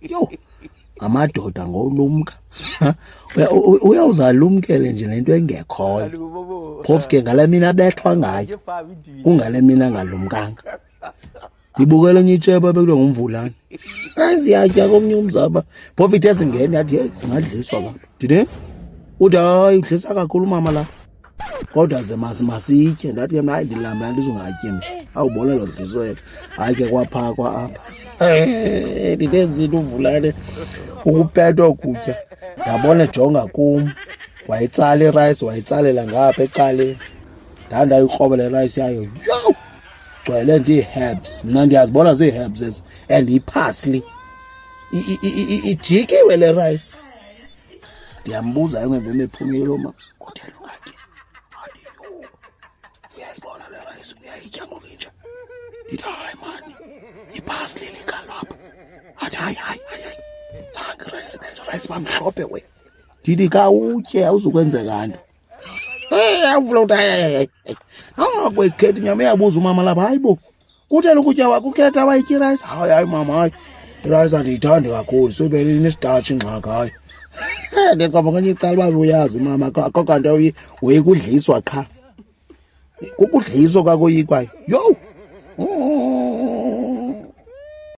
Yo, amadoda ngolumka. Uyawuzalumkele nje lento engekhoyo. Phofu ke ngale mina abethwa ngayo. Kungale mina ngalumkanga. Ngibukela enye itsheba bekule ngumvulana. Siyatya komnye umzaba. Phofu ithe singene yathi hey singadliswa lapha. Dide? Uthi hayi udlisa kakhulu mama lapha. Kodwa ze masitye ndathi yena hayi ndilamba ndizongatyi mina. Awubona lo dliswele. Hayi ke kwaphakwa apha. Nditenzile uvulane ukupetwa ukutya. Yabona jonga kum. Wayitsala irice wayitsalela ngapha ecaleni. Ndanda ikrobe le rice yayo. Yo! Gcwele nje herbs. Mina ndiyazibona zii-herbs ezi and iparsley. Ijikiwe le rice. Ndiyambuza engeveme ephumile lo mama. Kutheni ungatyi? Adiyo. Uyayibona le rice uyayitya ngokunje. Ndithi hayi mani. Iparsley likalapha. Athi hayi. Zange rice bamhlophe we. Ndithi ka utye awuzukwenzeka nto. Awuvula uthi hayi. Kwekhethi inyama iyabuza umama lapha hayibo. Kutheni ukutya wakho ukhetha wayitya rice? Hayi mama hayi. Rice andiyithandi kakhulu sobele inestarch ingxaka hayi. Ndikwaba nganye icala uba uyazi mama akokanto uyikudliswa qha. Kukudliswa kwakoyikwayo. Yo!